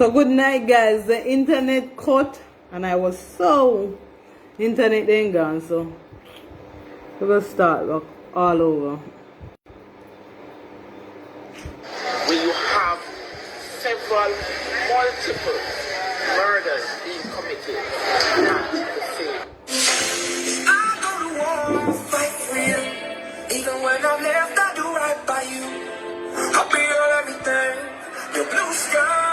So good night, guys. The internet cut and I was so internet then gone, so we're gonna start like all over. Where you have several multiple murders being committed at the same. I go to war, fight for you. Even when I'm left, I do right by you. I'll be all everything. Your blue sky.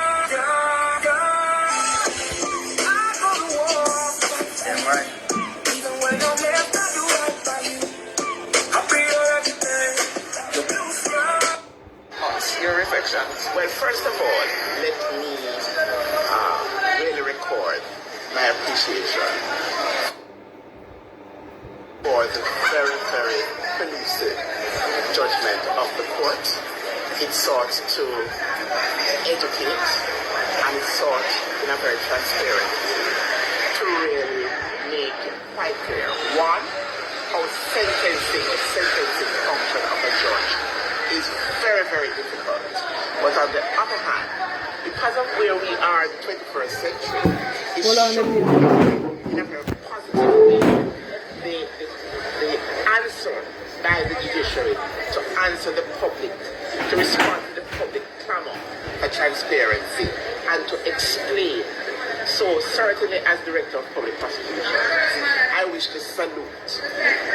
Your reflections. Well, first of all, let me really record my appreciation for the very, very elusive judgment of the court. It sought to educate and it sought in a very transparent way to really make quite clear, one, how the sentencing function of a judge is very, very difficult. But on the other hand, because of where we are in the 21st century, it's in a very positive way the answer by the judiciary to answer the public, to respond to the public clamor for transparency and to explain. So certainly as Director of Public Prosecutions, I wish to salute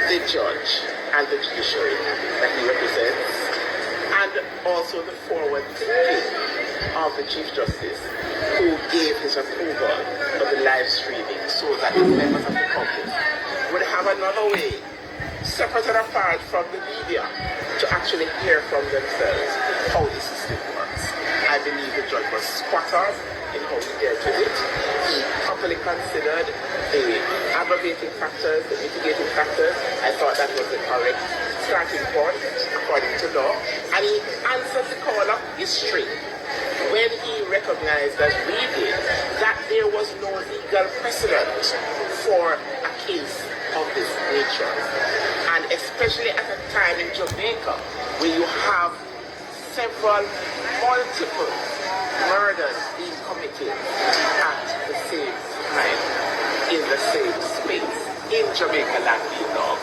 the judge and the judiciary that he represents, and also the forward thinking of the Chief Justice, who gave his approval for the live streaming so that the members of the public would have another way, separate and apart from the media, to actually hear from themselves how the system works. I believe the judge was spot on in how he dealt with it. He properly considered the aggravating factors, the mitigating factors. I thought that was the correct starting point according to law. And he answered the call of history when he recognized, as we did, that there was no legal precedent for a case of this nature. And especially at a time in Jamaica where you have several multiple murders being committed at the same time in the same space in Jamaica land law.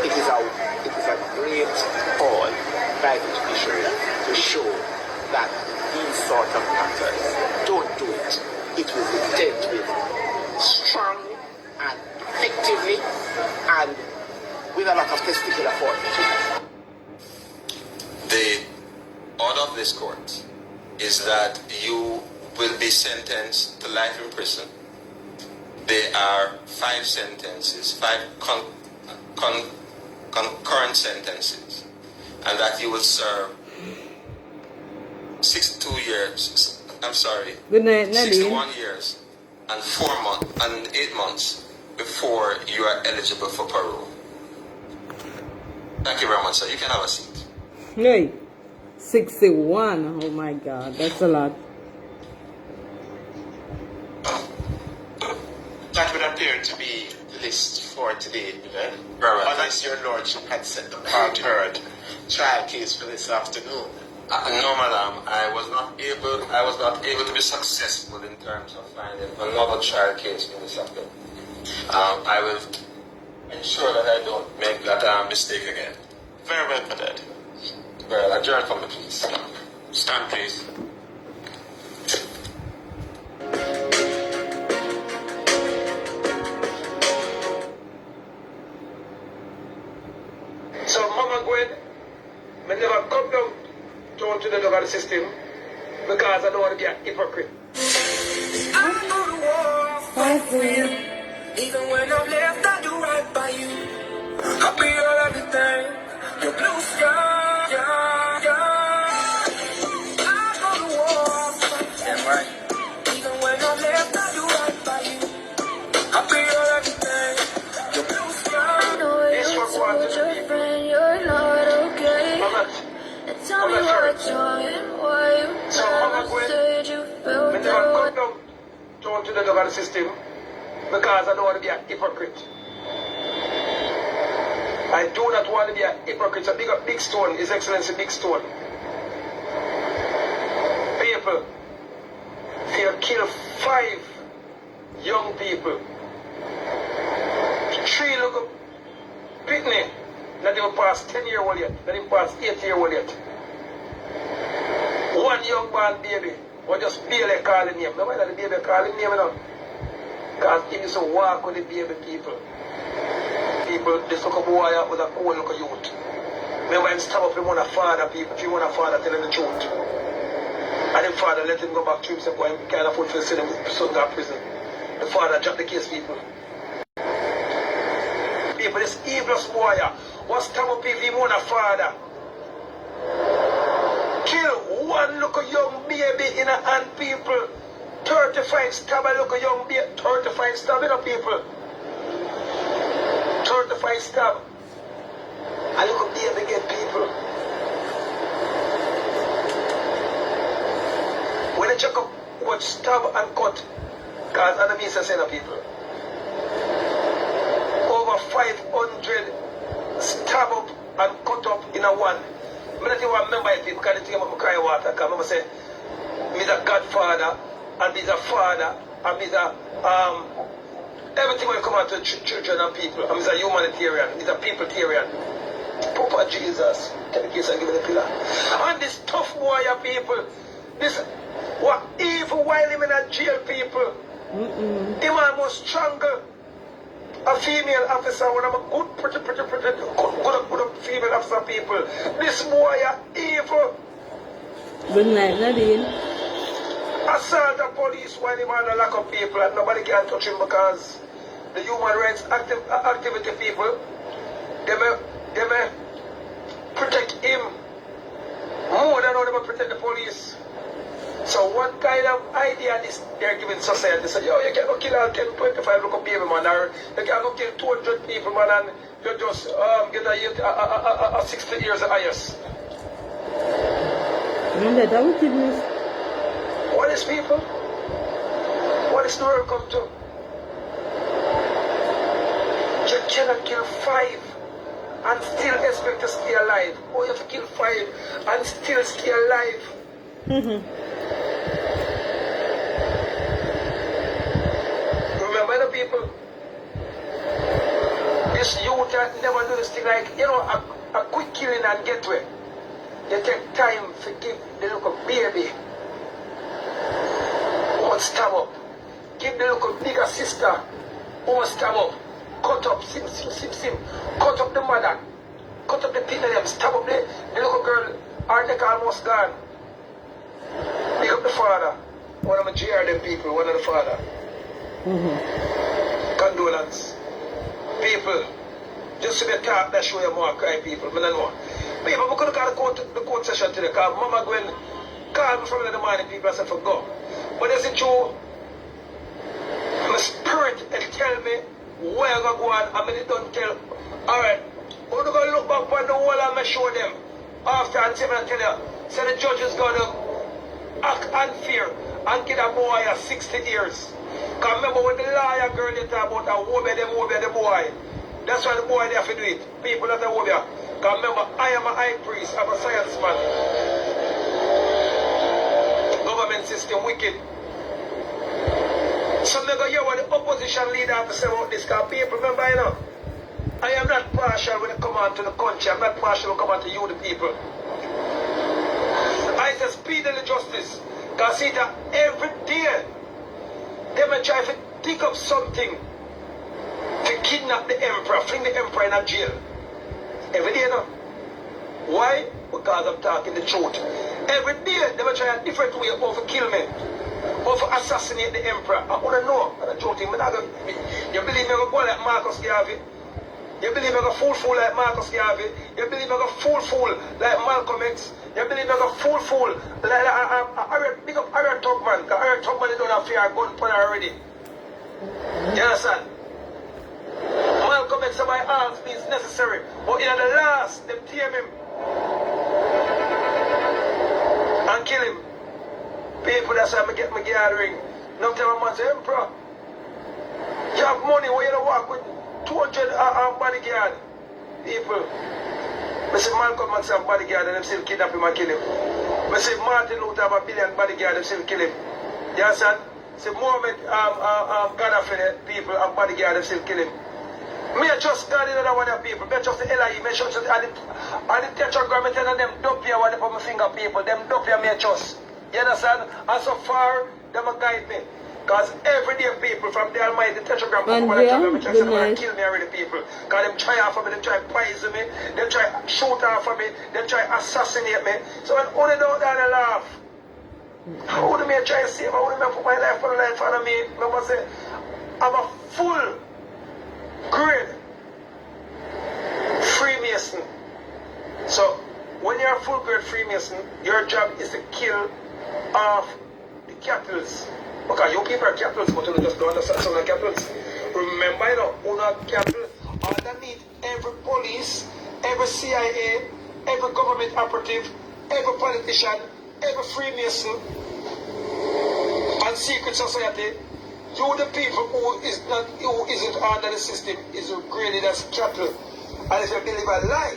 It is a great call by the judiciary to show that these sort of matters don't do it. It will be dealt with strongly and effectively and with a lot of testicular fortitude. The order of this court is that you will be sentenced to life in prison. There are 5 sentences, 5 concurrent sentences, and that you will serve 61 years and 4 months and 8 months before you are eligible for parole. Thank you very much, sir. You can have a seat. Hey, 61. Oh my God, that's a lot. That would appear to be the list for today, then. Unless your lordship had set the part-heard trial case for this afternoon. No, madam. I was not able to be successful in terms of finding another trial case in this afternoon. I will ensure that I don't make that mistake again. Very well put. Well, adjourn for me, please. Stand, please. So, Mama Gwen, I never come down to the dog of the system because I don't want to be a hypocrite. I go to war, fight for you. Even when I'm left, I do right by you. I'll be all everything. Your blue sky, I go to war, fight for you. Even when I'm left, I do right by you. I'll be all everything. Your blue sky. I know you told your friend you're not okay. And tell me what's wrong and why you never said you felt that way. To the dog of the system because I don't want to be a hypocrite. I do not want to be a hypocrite. A big stone, His Excellency, big stone. People, fear kill 5 young people. 3 little pitney, not even past 10-year-old yet, not even past 8-year-old yet. 1 young born baby, or just barely calling name. No matter the baby calling name now. Because he used to walk with the baby people. People, this little boy was a cool little youth. Remember him stab up him on a father, people, he want a father tell him the truth. And the father let him go back to himself, because he can't afford to send him son to prison. The father dropped the case, people. People, this evil boy was stab up if he want a father. Kill 1 little young baby in a hand, people. 35 stab a little young baby. 35 stab in a people. 35 stab. A little baby get people. When they check up what stab and cut, because enemies are saying of people. Over 500 stab up and cut up in a one. I don't remember it because I think I'm cry water. Because I say, he's a godfather, and he's a father, and he's a everything will come out to children and people. And he's a humanitarian, he's a peopletarian. Papa Jesus, tell the kids I give it a pillar. And this tough warrior people, this what evil while him in a jail people. Him almost strangle a female officer, one of a good, pretty, good female officer people. This boy are evil. Good night, Nadine. Assault the police while him on the lock of people and nobody can touch him because the human rights activity people, they may protect him more than how they may protect the police. So what kind of idea this they're giving society? Say, yo, you can go kill all 10, 25 little baby man, or you can go kill 200 people man, and you just get a 60 years of IS. What is people? What is the world come to? You cannot kill 5 and still expect to stay alive. Or you have to kill 5 and still stay alive. Remember the people? This youth never do this thing like, you know, a quick killing and get away. You take time to give the little baby who must stab up. Give the little bigger sister who must stab up. Cut up, sim. Cut up the mother. Cut up the people them. Stab up the little girl. Her neck almost gone. Pick up the father. One of the GR people, one of the father. Condolence. People, just to be talk that show you more cry people. I don't know. People, we could have got the court session today because Mama Gwen called me from the morning, people, I said for go. But is it true? My spirit tell me where I'm going to go on, and I don't tell. Alright, we're going to look back on the wall and I show them. After and tell you, say the judge is going to act unfair and give a boy 60 years. Because remember when the lawyer girl they talk about a woman, the boy. That's why the boy they have to do it. People that are over. Because remember, I am a high priest, I'm a science man. Government system wicked. So I'm going to hear what the opposition leader have to say about this. Because people, remember, you know, I am not partial when it comes on to the country. I'm not partial when it comes on to you, the people. I say speedily justice. Because see that every day, they may try to dig up something to kidnap the emperor, fling the emperor in a jail. Every day, no. Why? Because I'm talking the truth. Every day, they may try a different way of kill me, of assassinate the emperor. I want to know. I'm joking. You believe me? I'm going like Marcus Garvey? You believe I'm a fool like Marcus Garvey? You believe I'm a fool like Malcolm X? You believe I'm a fool like big up Harriet Tubman? Because Harriet Tubman don't have fear of gun already. You understand? Malcolm X by arms means necessary. But in the last, them tear him and kill him. People, that's why I get my gathering. Now tell my man, say, Emperor, you have money where you don't walk with 200 bodyguard people. I say Malcolm X have bodyguard and them still kidnap him and kill him. I say Martin Luther have a billion bodyguard and still kill him. You understand? The moment God for the people and bodyguard, they still kill him. Me I trust God in other one of people. Me trust the LIE. Me trust the tetragram. Me tell them dope here. What they put my finger people. Them dope here me I trust. You understand? And so far, them a guide me. Because every day people from the Almighty tetragram come over the tetragram. Me try to say them kill me already people. Because them try off of me. Them try poison me. Them try shoot off of me. Them try assassinate me. So when only don't laugh. How would me try to save? How would me put my life on the line for me? I must say, I'm a full grade Freemason. So when you're a full grade Freemason, your job is to kill off the capitals. Because you people are capitals, but you just don't understand some of the capitals. Remember, you know, who not capital, underneath every police, every CIA, every government operative, every politician, every Freemason and secret society, you the people who isn't under the system is graded as cattle. And if you believe a lie,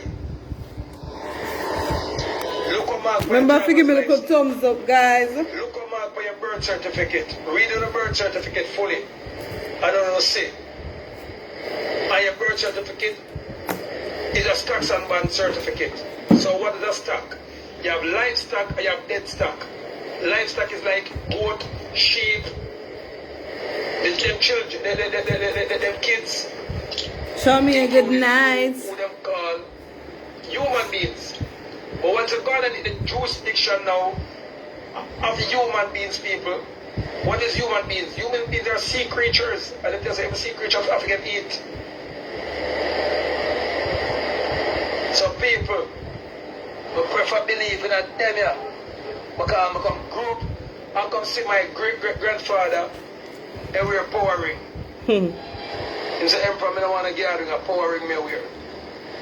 look a mark. Remember to give me a little thumbs up, guys. Look a mark for your birth certificate. Read on the birth certificate fully. I don't know say. And your birth certificate is a stocks and bond certificate. So what is a stock? You have livestock and you have dead stock. Livestock is like goat, sheep, them children, them kids. Show me a good night. Who them call human beings. But once you go in the jurisdiction now of human beings, people, what is human beings? Human beings are sea creatures. And if there's every sea creature of African eat. So people, I prefer believe in a them here. Because I come group and come see my great-great-grandfather and we're powering. He's the emperor, I don't want to get a powering me we're.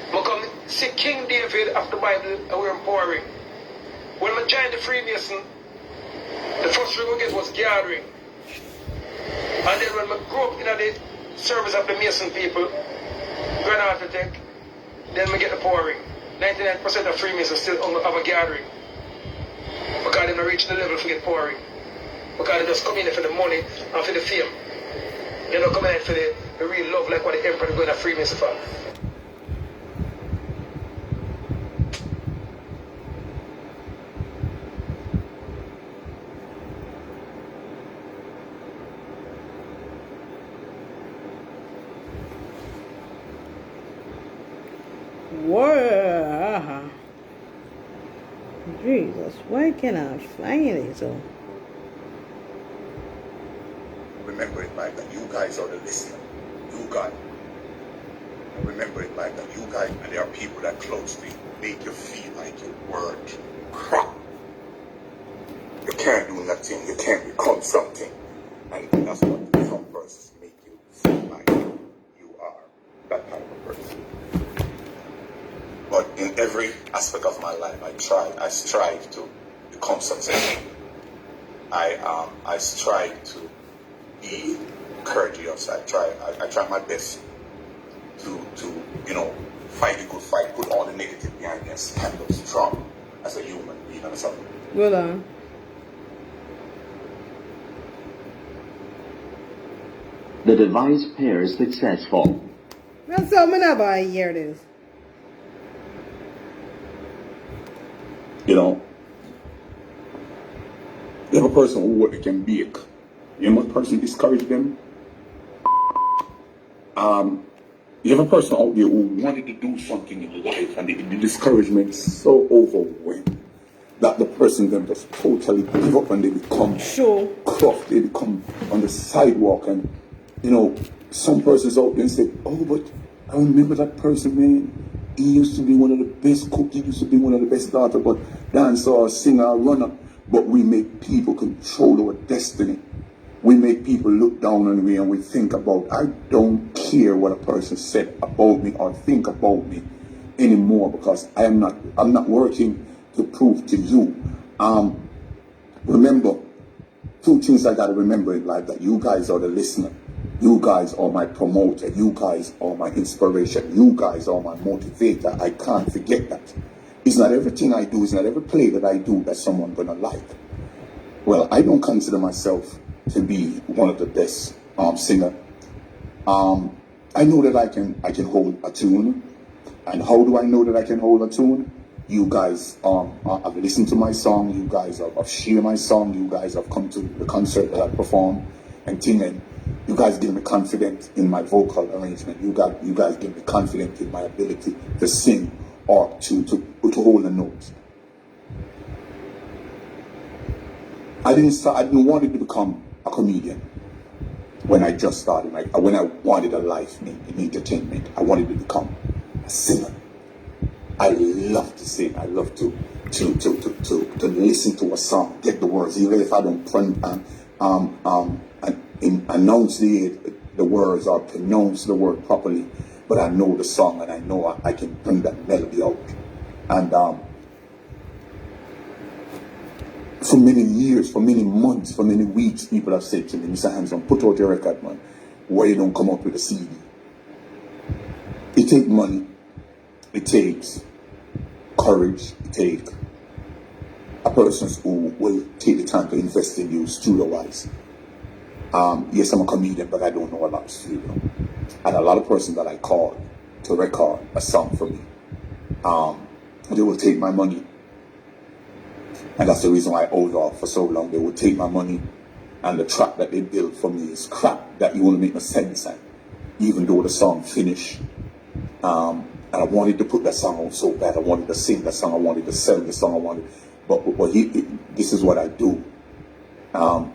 I come see King David of the Bible and we're empowering. When I joined the Freemason, the first thing we get was gathering. And then when I grew up in the service of the Mason people, Grand Architect, then we get the powering. 99% of Freemasons still have a gathering. Because they don't reach the level to get pouring. Because they just come in for the money and for the fame. They don't come in for the real love like what the emperor is going to Freemason for. Whoa. Jesus, why can I find it? So remember it like that you guys are the listener. You guys. Remember it like that you guys, and there are people that closely make you feel like your word crap. You can't do nothing, you can't become something. And that's what some persons make you feel like you are that type of person. But in every aspect of my life, I strive to become successful. I strive to be courageous. I try my best to fight the good fight, put all the negative behind me and stand up strong as a human being and something. well on. The device pair is successful. That's how I never hear this. You have a person who what they can bake. You know what person discourage them? You have a person out there who wanted to do something in life and the discouragement is so overwhelming that the person then just totally give up and they become croft, they become on the sidewalk. And some persons out there and say, oh, but I remember that person, man. He used to be one of the best cooks, he used to be one of the best dancers, but dancer, singer, runner. But we make people control our destiny. We make people look down on me and we think about, I don't care what a person said about me or think about me anymore because I'm not working to prove to you. Remember, two things I gotta remember in life, that you guys are the listener. You guys are my promoter. You guys are my inspiration. You guys are my motivator. I can't forget that. It's not everything I do, it's not every play that I do that someone's gonna like. Well, I don't consider myself to be one of the best singer. I know that I can hold a tune. And how do I know that I can hold a tune? You guys have listened to my song. You guys have shared my song. You guys have come to the concert that I perform and thing. And you guys give me confidence in my vocal arrangement. You guys give me confidence in my ability to sing or to hold a note. I didn't want to become a comedian when I just started. When I wanted a life in entertainment, I wanted to become a singer. I love to sing. I love to listen to a song, get the words, even if I don't announce the words or pronounce the word properly, but I know the song and I know I can bring that melody out. And for many years, for many months, for many weeks, people have said to me, Mr. Hanson, put out your record, man. Why you don't come up with a CD? It takes money. It takes courage. It takes a person who will take the time to invest in you studio-wise. Yes, I'm a comedian, but I don't know a lot of studio. And a lot of persons that I call to record a song for me, they will take my money. And that's the reason why I hold off for so long. They will take my money, and the track that they build for me is crap that you won't make no sense at, even though the song finished. And I wanted to put that song out so bad. I wanted to sing that song. I wanted to sell the song. I wanted, but this is what I do. No,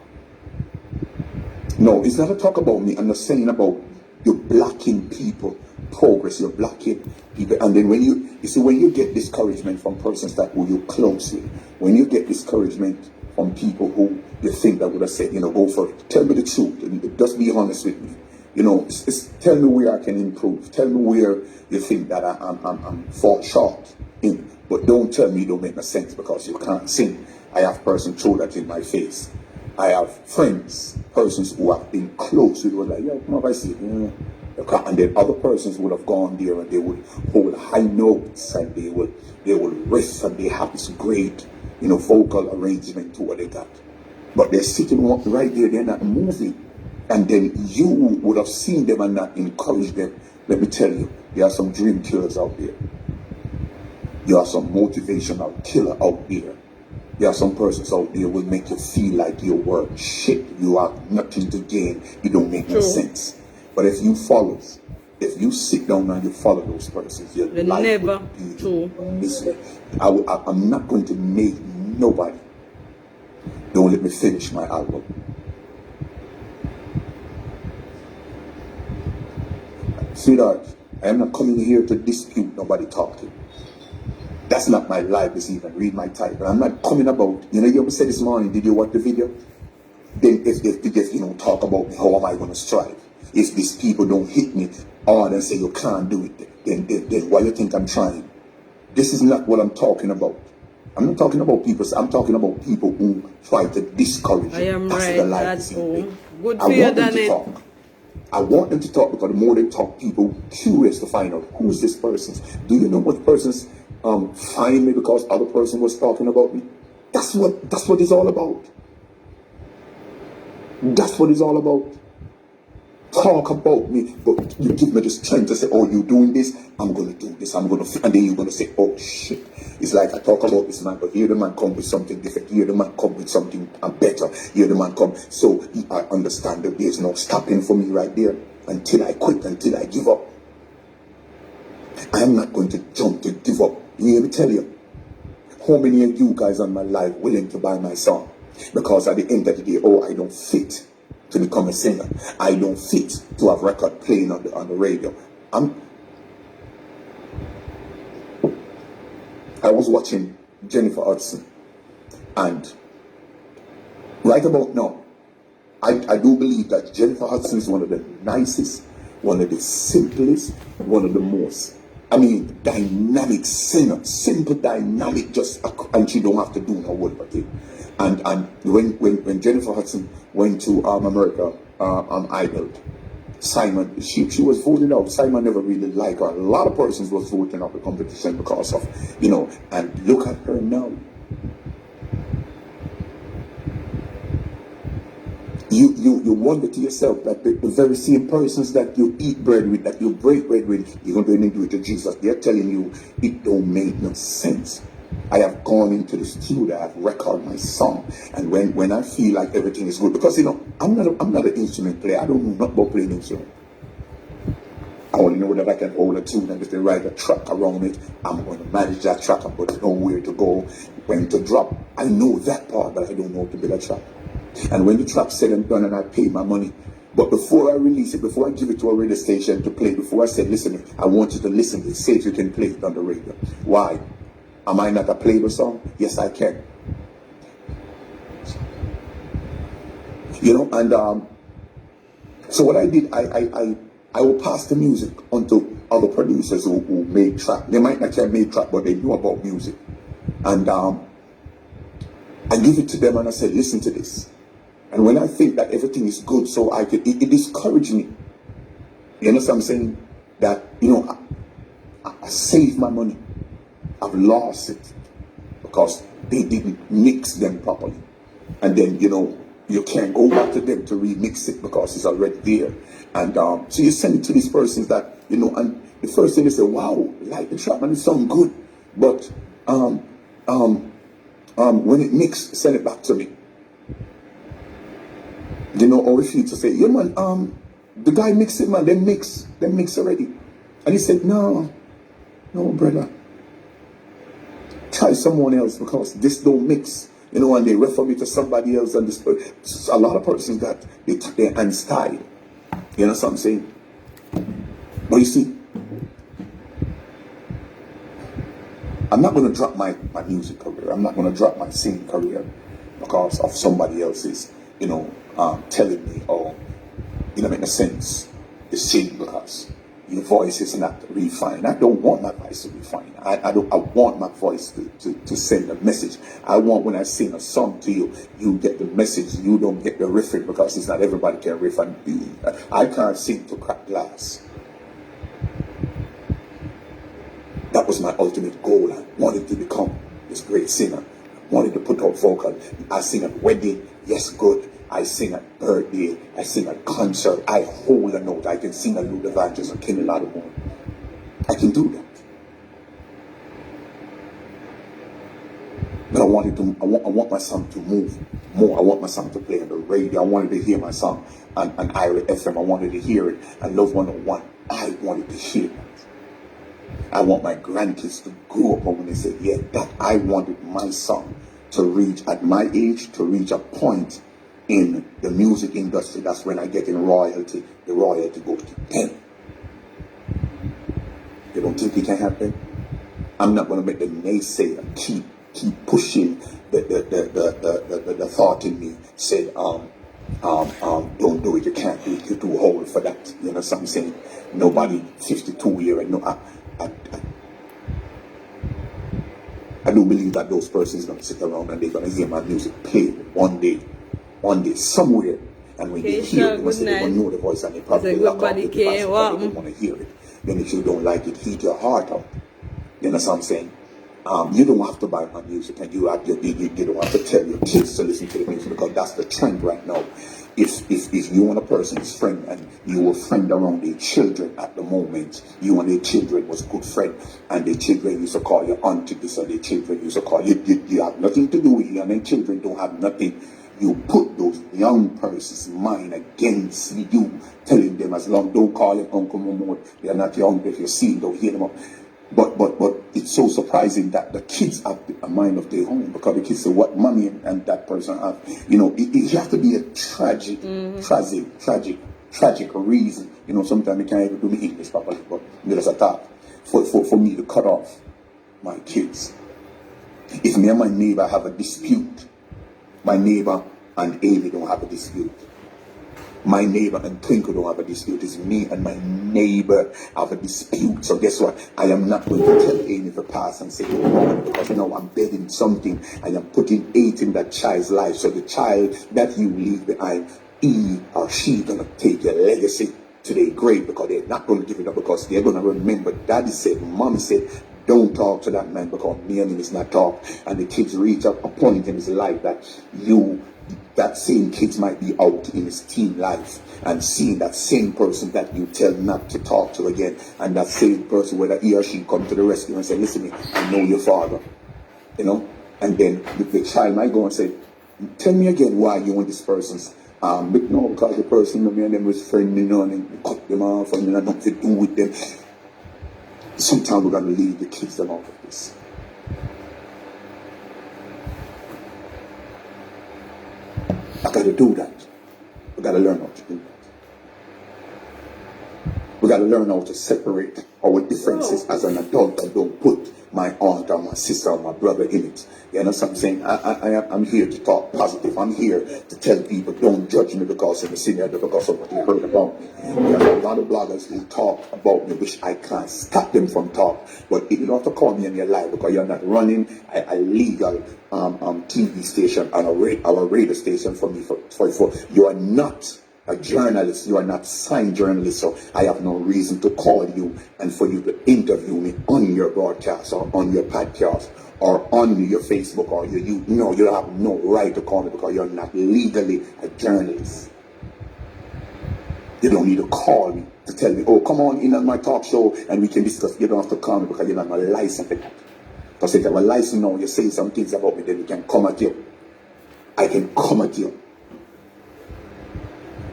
it's not a talk about me. I'm not saying about you blocking people progress. You're blocking people, and then when you see when you get discouragement from persons that who you're close with, when you get discouragement from people who you think that would have said, go for it. Tell me the truth. And just be honest with me. Tell me where I can improve. Tell me where you think that I'm fall short in. But don't tell me it don't make no sense because you can't sing. I have persons throw that in my face. I have friends, persons who have been close with who are like, yeah, come on, I see. And then other persons would have gone there and they would hold high notes and they would riff and they have this great, vocal arrangement to what they got. But they're sitting right there, they're not moving. And then you would have seen them and not encouraged them. Let me tell you, there are some dream killers out there. There are some motivational killer out there. There are some persons out there who will make you feel like you're worth shit. You have nothing to gain. You don't make no sense. But if you sit down and you follow those persons, your life will be miserable. I'm not going to make nobody. Don't let me finish my album. Sweetheart, I am not coming here to dispute nobody talking. That's not my life this evening. Read my title. I'm not coming about, you ever said this morning, did you watch the video? Then if talk about me, how am I going to strive? If these people don't hit me hard and say you can't do it, then why you think I'm trying? This is not what I'm talking about. I'm not talking about people. I'm talking about people who try to discourage you. I am that's right. The life That's all. Good I for you, want them to Danny. talk. I want them to talk because the more they talk, people are curious to find out who is this person. Do you know what persons find me because other person was talking about me? That's what it's all about. That's what it's all about. Talk about me, but you give me the strength to say, oh, you're doing this, I'm going to do this, and then you're going to say, oh, shit. It's like I talk about this man, but here the man come with something different. Here the man come with something better. Here the man come. So I understand that there's no stopping for me right there until I quit, until I give up. I'm not going to jump to give up. Let me tell you, how many of you guys on my life willing to buy my song? Because at the end of the day, oh, I don't fit to become a singer. I don't fit to have record playing on the radio. I was watching Jennifer Hudson, and right about now, I do believe that Jennifer Hudson is one of the nicest, one of the simplest, one of the most, dynamic singer, simple, dynamic, and she don't have to do no work for it. And when Jennifer Hudson went to America on Idol, Simon, she was voted out. Simon never really liked her. A lot of persons was voting out the competition because of, and look at her now. you wonder to yourself that the very same persons that you eat bread with, that you break bread with, you're going to do it to Jesus. They're telling you it don't make no sense. I have gone into the studio, I have recorded my song, and when I feel like everything is good, because I'm not an instrument player. I don't know nothing about playing instrument. I only know that I can hold a tune, and if they write a track around it, I'm going to manage that track. I'm going to know where to go, when to drop. I know that part, but I don't know how to build a track. And when the track's said and done and I pay my money, but before I release it, before I give it to a radio station to play, before I said, listen, I want you to listen to it, see if you can play it on the radio. Why? Am I not a playable song? Yes, I can. And so what I did, I will pass the music on to other producers who made track. They might not have made track, but they knew about music. And I give it to them and I said, listen to this. And when I think that everything is good, so it discouraged me. You understand what I'm saying? That, I saved my money. I've lost it because they didn't mix them properly. And then, you can't go back to them to remix it because it's already there. And so you send it to these persons that, and the first thing they say, wow, like the track, man, it sounds good. But when it mixed, send it back to me. Or if you to say, yeah, man, the guy mixed it, man, they mix already. And he said, no, brother. Try someone else because this don't mix. And they refer me to somebody else, and this, a lot of persons that they took their hand style. You know what I'm saying? But you see, I'm not going to drop my music career. I'm not going to drop my singing career because of somebody else's, telling me, or, make a sense, to sing because your voice is not refined. I don't want my voice to be refined. I want my voice to send a message. I want when I sing a song to you, you get the message. You don't get the riffing because it's not everybody can riff. And I can't sing to crack glass. That was my ultimate goal. I wanted to become this great singer. I wanted to put out vocal. I sing at wedding, yes, good. I sing at birthday. I sing at concert. I hold a note. I can sing a Luther Vandross and King Lattimore. I can do that. But I want my song to move more. I want my song to play on the radio. I wanted to hear my song on Ira FM. I wanted to hear it on Love 101. I wanted to hear it. I want my grandkids to grow up when they say, yeah, that I wanted my song to reach, at my age, to reach a point in the music industry. That's when I get in royalty. The royalty goes to them. You don't think it can happen? I'm not going to make the naysayer keep pushing the thought in me. Said, don't do it. You can't do it. You're too old for that. You know what I'm saying? Nobody 52 year and no. I do believe that those persons are going to sit around and they're going to hear my music played one day, somewhere. And when they hear it, they must know the voice and they probably lock out the device because they don't want to hear it. Then if you don't like it, heat your heart out. You know what I'm saying? You don't have to buy my music, and you don't have to tell your kids to listen to the music because that's the trend right now. If you and a person's friend and you were friend around their children at the moment, you and their children was good friend, and their children used to call you auntie this, and their children used to call you, you have nothing to do with you, and their children don't have nothing. You put those young person's mind against you, telling them as long, don't call them Uncle Mahmoud, they are not young, if you see them, don't hear them up. But it's so surprising that the kids have a mind of their own, because the kids say what mommy and that person have. It has to be a tragic reason. Sometimes I can't even do my English properly, but there's a thought for me to cut off my kids. If me and my neighbor have a dispute, my neighbor and Amy don't have a dispute. My neighbor and Twinkle don't have a dispute. It's me and my neighbor have a dispute. So guess what? I am not going to tell Amy to pass and say, oh, because I'm betting something. I am putting hate in that child's life. So the child that you leave behind, he or she going to take your legacy to their grave, because they're not going to give it up, because they're going to remember daddy said, mommy said, don't talk to that man because me and him is not talk. And the kids reach up a point in his life that you that same kids might be out in his teen life and seeing that same person that you tell not to talk to again, and that same person, whether he or she come to the rescue and say, listen, I know your father, you know, and then the child might go and say, tell me again why you want this person's but no, because the person, me and them was friendly, you know, and then cut them off and then nothing to do with them. Sometimes we gotta leave the kids them out of this. I gotta do that. We gotta learn how to do that. We gotta learn how to separate our differences as an adult and don't put my aunt or my sister or my brother in it. You know what I'm saying? I'm here to talk positive. I'm here to tell people don't judge me because I'm a senior, because of what you heard about me. There are a lot of bloggers who talk about me, which I can't stop them from talk. But you don't have to call me in your life because you're not running a legal TV station and a radio station for me. For you are not a journalist, you are not signed journalist, so I have no reason to call you and for you to interview me on your broadcast or on your podcast or on your Facebook or you know you have no right to call me because you're not legally a journalist. You don't need to call me to tell me, oh, come on in on my talk show and we can discuss. You don't have to call me because you're not my license for that. Because if you have a license now, you say some things about me, then we can come at you. I can come at you.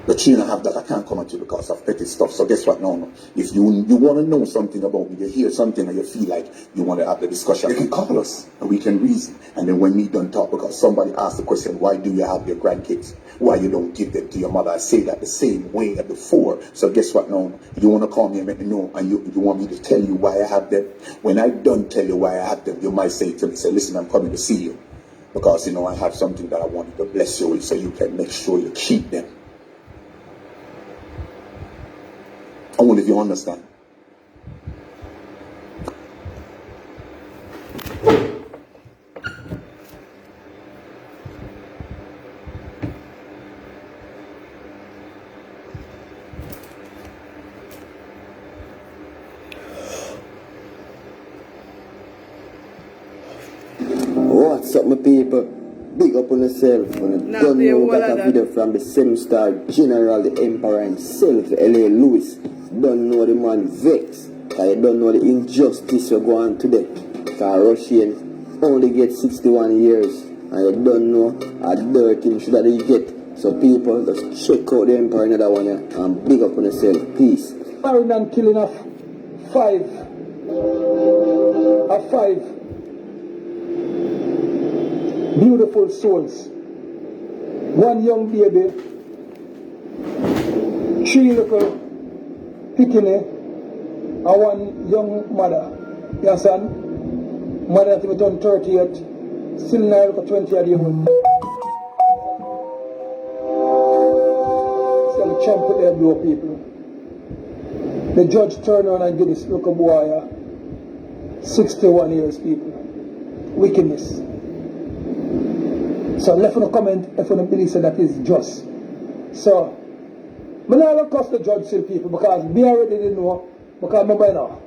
But you don't have that, I can't come at you because of petty stuff. So guess what? No. If you want to know something about me, you hear something and you feel like you want to have the discussion, you can call us and we can reason. And then when we don't talk, because somebody asked the question, why do you have your grandkids? Why you don't give them to your mother? I say that the same way as before. So guess what? No. You want to call me and let me know, and you want me to tell you why I have them? When I don't tell you why I have them, you might say to me, say, listen, I'm coming to see you. Because, you know, I have something that I want to bless you with so you can make sure you keep them. I wonder if you understand. What's up, my people? Big up on yourself. When you don't know, got a video from the same star General, the Emperor himself, L.A. Lewis. Don't know the man Vex. Cause you don't know the injustice you're going today. Cause Russians only get 61 years. And you don't know a dirt thing should that you get. So people, just check out the Emperor another one and big up on yourself. Peace. Marrying and killing of five beautiful souls. One young baby, 3 little pikini, and one young mother. You understand? Mother I think turned 38, still now look at 20 years old. Still champ with their blow people. The judge turned around and did this look boy 61 years people. Wickedness. So left in a comment if you believe that is just. So I never cost the judge still people because me already didn't know because remember now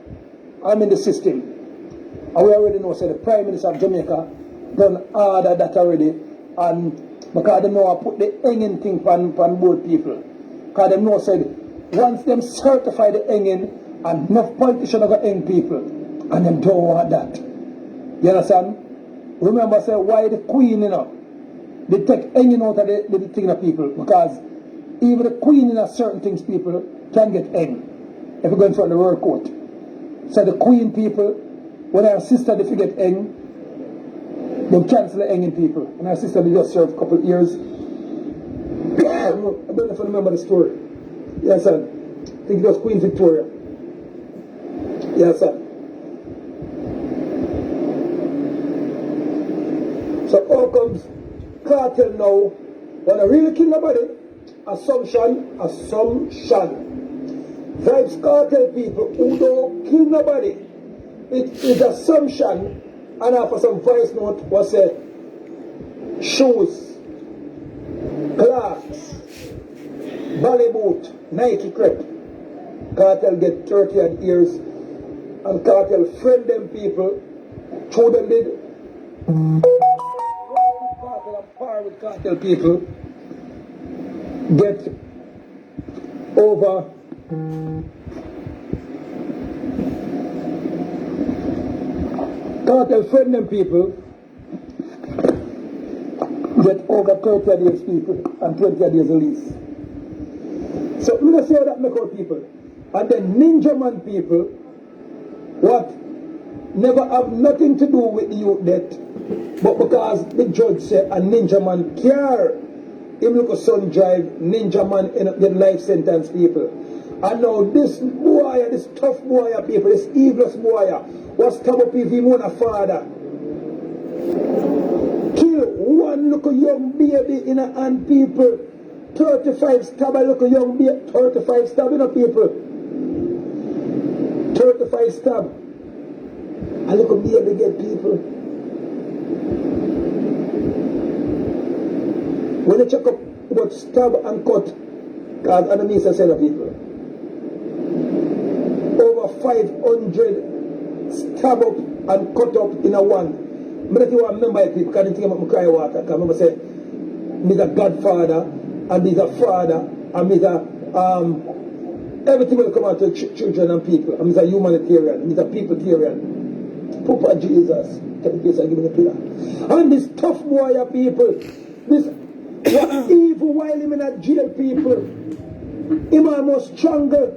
I'm in the system and we already know so the Prime Minister of Jamaica done order that already and because they know I put the hanging thing on board people because they know said once them certify the hanging and enough politicians are going to hang people and them don't want that. You understand? Remember say why the Queen, you know, they take hanging out of the thing of people because even the Queen in a certain things people can get hanged if you go in front of the Royal Court. So the Queen people, when our sister they get hanged, they cancel the hanging people. And our sister they just served a couple of years. I don't know if I remember the story. Yes, sir. I think it was Queen Victoria. Yes, sir. So how comes cartel now when I really kill nobody? Assumption. Vibes cartel people who don't kill nobody. It is assumption and after some voice note was said shoes, clocks, ballet boot, Nike crepe. Cartel get 30 odd years and cartel friend them people through them did cartel and par with cartel people get over cartel friend them people get over 30 days people and 20 days release. So I'm gonna say how that make out people. And then ninja man people what never have nothing to do with the youth death, but because the judge said a ninja man care him look a son drive, ninja man end up get life sentence people. And now this boy, this tough boy people, this evilest boy was stab up if him own a father. Kill one little young baby in a hand people. 35 stab a little young baby, 35 stab in a people. 35 stab. A little baby get people. When you check up about stab and cut, because enemies are send people. Over 500 stab up and cut up in a one. I don't remember people because I didn't think about my cry water. Because I remember saying, me a godfather, and me a father, and me a everything will come out to children and people. And me a humanitarian, me a peopletarian. Papa Jesus, can you give me the pillar? And this tough warrior people, this what evil while him in a jail people, him almost strangle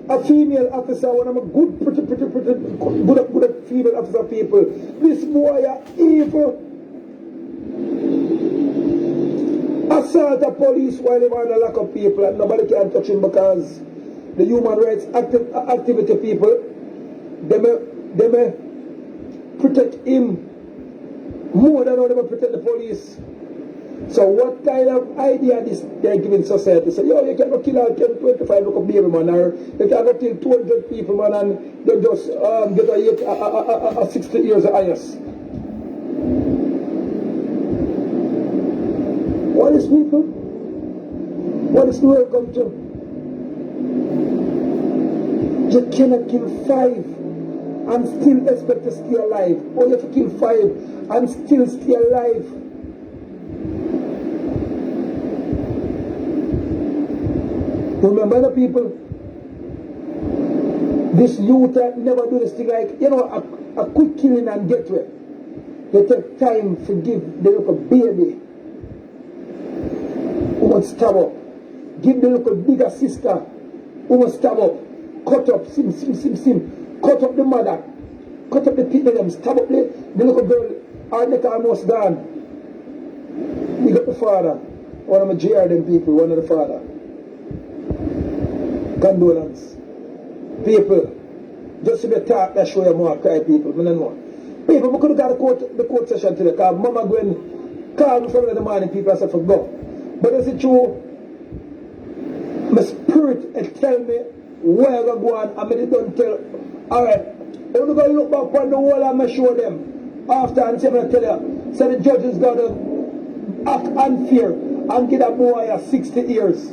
a female officer, one of a good, pretty, good female officer people. This boy are evil. Assault a police while he want to lock up people and nobody can touch him because the human rights activity people, they may protect him more than how they may protect the police. So what kind of idea this they're giving society? So yo, you cannot kill out 25 local baby man, or you cannot kill 200 people man and they just get a 60 years of highest. What is people? What is the world come to? You cannot kill 5 and still expect to stay alive. Or you have to kill 5 and still stay alive. Remember the people, this youth never do this thing like, you know, a quick killing and get away. They take time to give the little baby who wants to stab up. Give the little bigger sister who wants to stab up. Cut up, sim. Cut up the mother. Cut up the people, them stab up the little girl. Our neck almost gone. We got the father. One of my JR them people, one of the father. Condolence. People, just to be talk that show you more cry people, I don't know. People, we could have got the court session today because Mama Gwen called me from the morning, people I said for go. But is it true? My spirit tell me where I go on and I don't tell. Alright, I'm going to look back on the wall and I show them. After and say, I'm going to tell you, so the judge is going to act unfair and give that boy 60 years.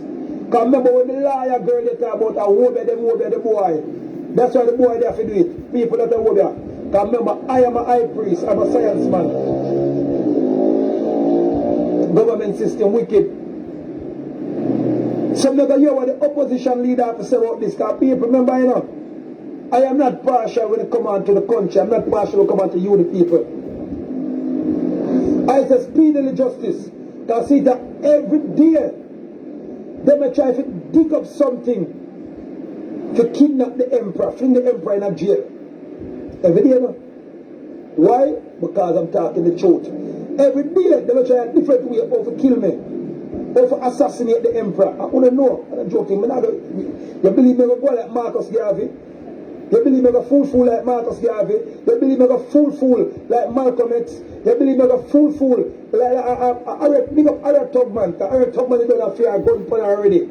Because remember when the lawyer girl they talk about a obey the boy. That's why the boy they have to do it. People that are obey. Because remember, I am a high priest, I'm a science man. Government system wicked. So I'm not going to hear what the opposition leader have to say about this. Because people, remember, you know, I am not partial when it comes on to the country. I'm not partial when it comes on to you, the people. I say speedily justice. Because see that every day, they may try to dig up something to kidnap the emperor, fling the emperor in a jail. Every day, no? Why? Because I'm talking the truth. Every day, they may try a different way of to kill me, or to assassinate the emperor. I want to know, I'm not joking. You believe me, I go like Marcus Garvey? You believe me, I go fool like Marcus Garvey? You believe me, I go fool like Malcolm X? You believe me, I go fool like big up Harriet Tubman, because Harriet Tubman is done a fair gun pun already.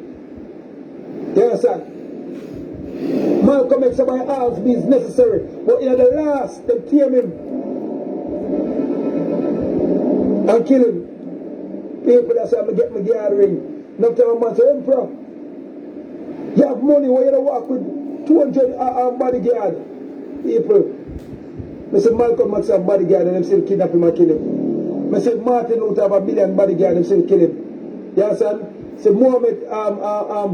You understand? Malcolm X by Alsby is necessary, but in the last, they tame him and kill him. People that say, I'm going to get my gathering. Now tell man, say, Emperor, you have money where you don't walk with 200 bodyguard. People. Mr. Malcolm X have bodyguard and them still kidnap him and kill him. I say Martin Luther have 1 billion bodyguard, them still kill him. You understand? Say Mohammed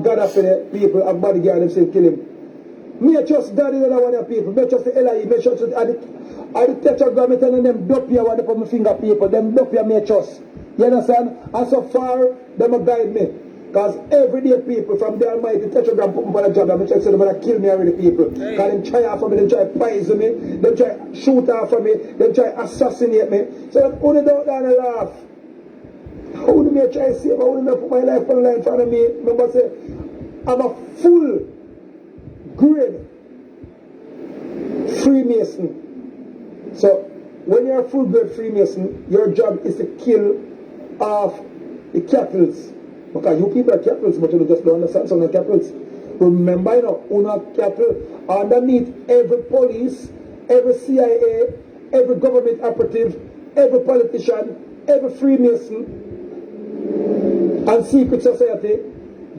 gather for the people have bodyguard, them still kill him. Me trust God in other one of people. Me trust the LIE, me trust the tetragram, me telling them dope here what they put my finger people. Them dope here me trust. You understand? And so far, them a guide me. Because every day people from the Almighty tetragram put me on a job and me check so they want to kill me already people. Because them try off of me, them try poison me, them try shoot off of me, them try assassinate me. So that only don't down and laugh. How would me try to save? How would me put my life on the line in front of me? Remember say, I'm a full grade Freemason. So when you're a full grade Freemason, your job is to kill off the capitals. Because you people are capitals, but you just don't understand some of the capitals. Remember, you know, una capital underneath every police, every CIA, every government operative, every politician, every Freemason, and secret society.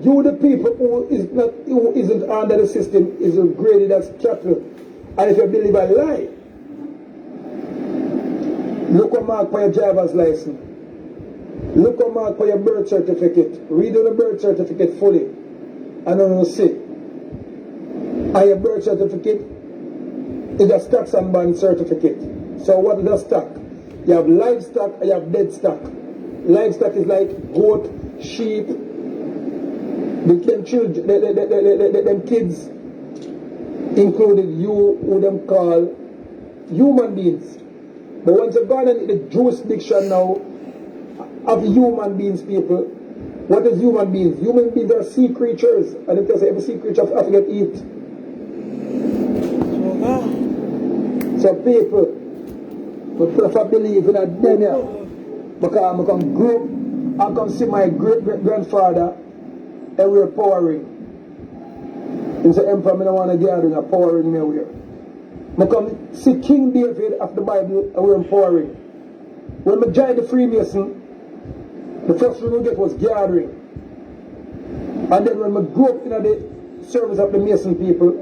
You the people who isn't under the system is graded as capital. And if you believe a lie, look a mark for your driver's license. Look a mark for your birth certificate. Read on the birth certificate fully. And then you see. And your birth certificate is a stocks and bond certificate. So what is a stock? You have livestock and you have dead stock. Livestock is like goat, sheep, them children, them kids, included you, who them call human beings. But once you've gone into the jurisdiction now of human beings, people, what is human beings? Human beings are sea creatures, and if they say every sea creature have to get eat. So people, we prefer believe in a Daniel, because I'm going to grow up, I'm going to see my great-great-grandfather and we're powering. He's the emperor, I don't want to get a powering me here. I come see King David of the Bible and we're empowering. When I joined the Freemason, the first thing we get was gathering. And then when I grew up in the service of the Mason people,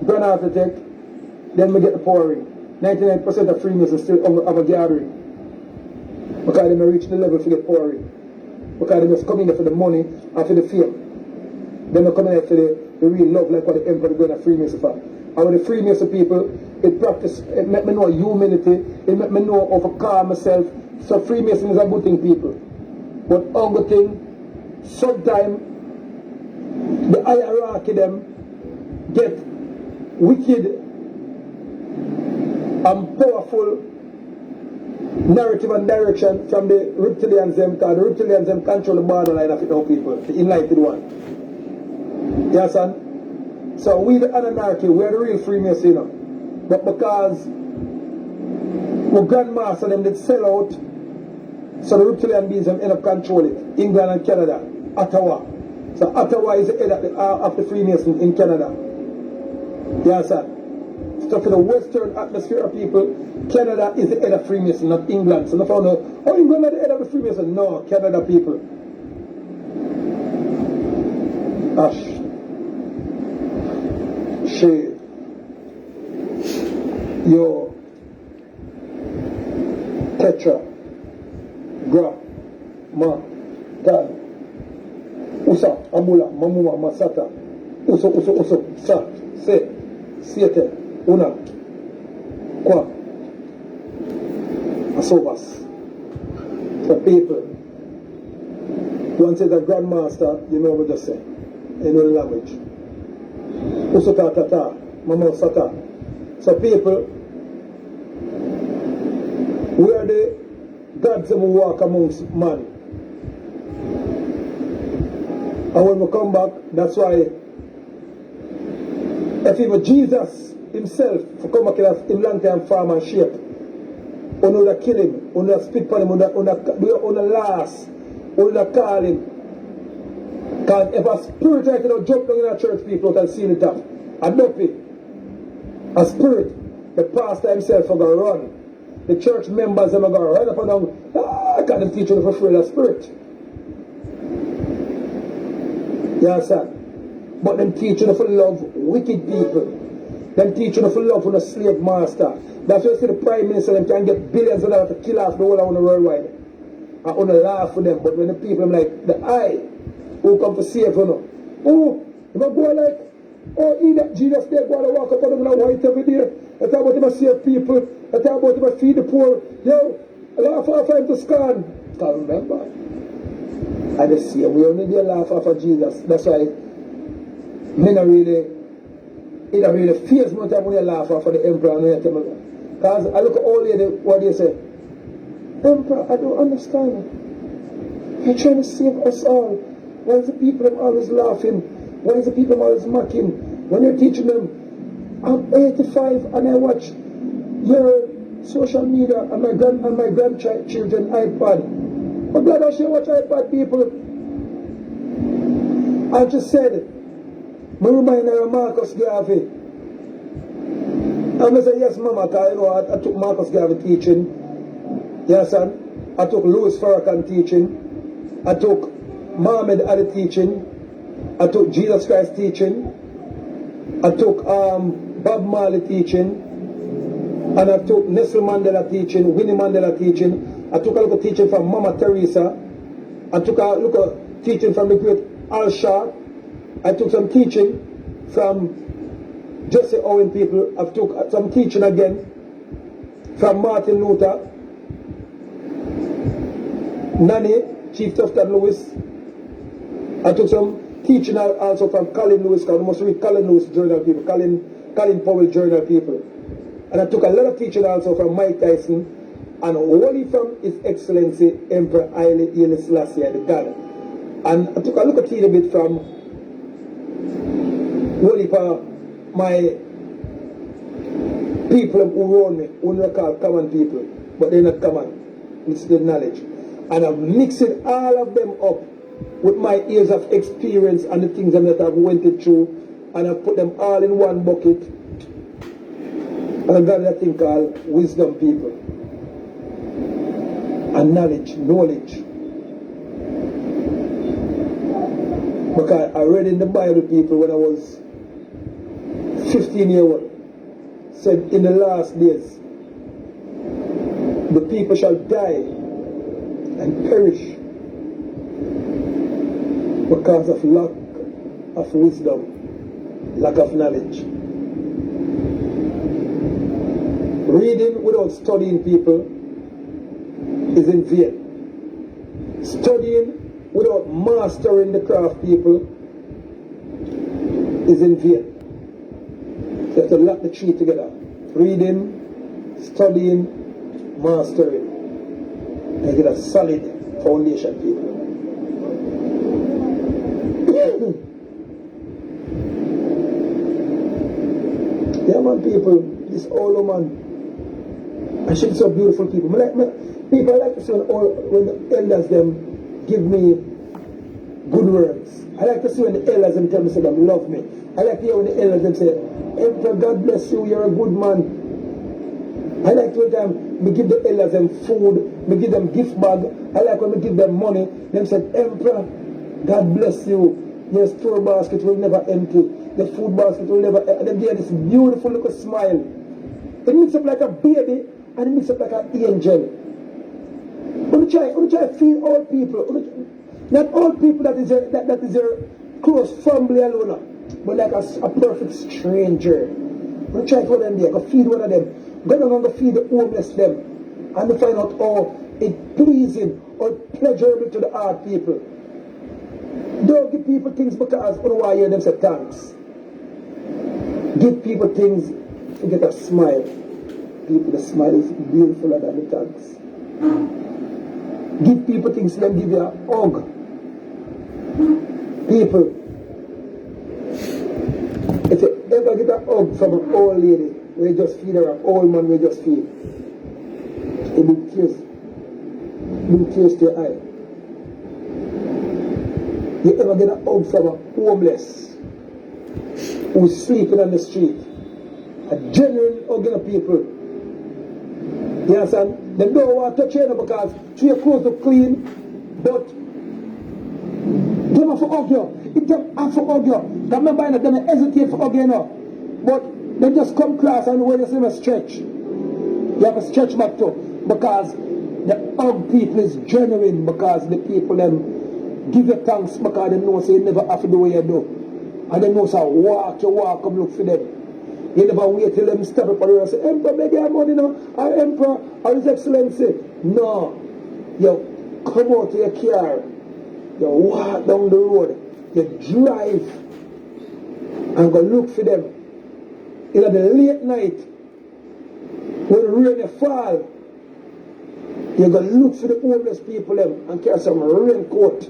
Grand Architect, then we get the powering. 99% of Freemasons still have a gathering. Because they may reach the level to get powering. Because they just come in there for the money and for the fame. Then they come in there for the real love, like what the emperor is going to Freemason for. And with the Freemason people, it make me know humility, it make me know how to calm myself. So Freemason is a good thing, people. But other thing, sometimes the hierarchy them get wicked and powerful narrative and direction from the reptilians them, because the reptilians them control the borderline of it now, people, the enlightened one. You understand? So we the anarchy, we are the real Freemasons, you know. But because our grandmaster them did sell out, so the reptilian beings them end up controlling it. England and Canada, Ottawa. So Ottawa is the head of the Freemason in Canada. You understand? So for the Western atmosphere of people, Canada is the head of Freemason, not England. So no found out, oh, England is the head of the Freemason. No, Canada people. Ash. Shade. Yo. Tetra. Gra. Ma. Tan. Usa. Amula. Mamuma. Masata. Uso. Sat. Se. Siete. Una. Qua. Asobas. The people. Once it's a grandmaster, you know what to say. You know the language. Usota tata. Mama sata. So people, we are the gods who walk amongst man. And when we come back, that's why if even Jesus himself for come back in long time form and shape, we know that kill him, we know that spit on him, we know last, we know call him. Because if a spirit like jump down in a church, people can see it up. A duppy, a spirit, the pastor himself are going to run. The church members are going to run up and down. I can't teach you for free the spirit. You understand? But them teach you for love wicked people. Them teach you for love for the slave master. That's why you see the Prime Minister them can get billions of dollars to kill off the whole of the worldwide. I want to laugh with them, but when the people I'm like, the eye who come to save you know. Oh, you know, go like, oh, either Jesus they go and walk up on them and white every day. They talk about him to save people. They talk about him to feed the poor. Yo, laugh off him to scan. Can't remember. I just see we only do laugh off of Jesus. That's why me not really, it don't really feels much when you laugh off of the emperor and you tell me. Because I look at all lady, what they say, Emperor, I don't understand. You're trying to save us all. Why is the people always laughing? Why is the people always mocking? When you're teaching them, I'm 85 and I watch your social media and my grandchildren iPad. But glad I should watch iPad, people. I just said, I remind her of Marcus Garvey. I say, yes, Mama, because you know, I took Marcus Garvey teaching. Yes, son. I took Louis Farrakhan teaching. I took Muhammad Ali teaching. I took Jesus Christ teaching. I took Bob Marley teaching. And I took Nelson Mandela teaching, Winnie Mandela teaching. I took a little teaching from Mama Teresa. I took a little teaching from the great Al Shah. I took some teaching from Jesse Owen people. I took some teaching again from Martin Luther, Nanny, Chief Tufton Lewis. I took some teaching also from Colin Lewis, because I must read Colin Lewis journal people, Colin Powell journal people. And I took a lot of teaching also from Mike Tyson, and only from His Excellency Emperor Haile Selassie the God. And I took a little bit from only for my people who own me, who are called common people, but they're not common. It's the knowledge. And I'm mixing all of them up with my years of experience and the things that I've went through, and I've put them all in one bucket. And I got that thing called wisdom people. And knowledge. Because I read in the Bible, people, when I was 15 years old, said in the last days, the people shall die and perish because of lack of wisdom, lack of knowledge. Reading without studying, people, is in vain. Studying without mastering the craft, people, is in vain. You have to lock the three together. Reading, studying, mastering. Make it a solid foundation, people. Yeah, man, people, this old woman, and she's so beautiful, people. People, I like to see when the elders them give me good words. I like to see when the elders them tell me say them love me. I like to hear when the elders them say, Emperor, God bless you, you're a good man. I like to time me give the elders them food, me give them gift bag. I like when me give them money. Them said, Emperor, God bless you. Your store basket will never empty. The food basket will never empty. They give this beautiful little smile. It mix up like a baby and it mix up like an angel. We try to feed all people. Not all people that is your close family alone, but like a perfect stranger. We try to them there, go feed one of them. Go down and go feed the homeless them. And to find out how it pleasing or pleasurable to the heart, people. Don't give people things because you want to hear them say thanks. Give people things to get a smile. People, the smile is beautifuler than the thanks. Give people things, then give you a hug. People, if you ever get a hug from an old lady, we just feed her, an old man we just feed, it will tears to your eye. You ever get a hug from a homeless who's sleeping on the street, a genuine hugging of people. You understand? They don't want to touch you because your clothes look clean, but they have to hug you. If they have to hug you, they don't hesitate to hug you, but they just come class and when you see them stretch. You have to stretch back too. Because the hug people is genuine, because the people them give you thanks because they know so you never have to do what you do. And they know so you walk, come look for them. You never wait till them step up on you and say, Emperor, beg your money now, or Emperor, or His Excellency. No. You come out to your car, you walk down the road, you drive, and go look for them. In the late night, when the rain fall, you go look for the homeless people them and carry some raincoat.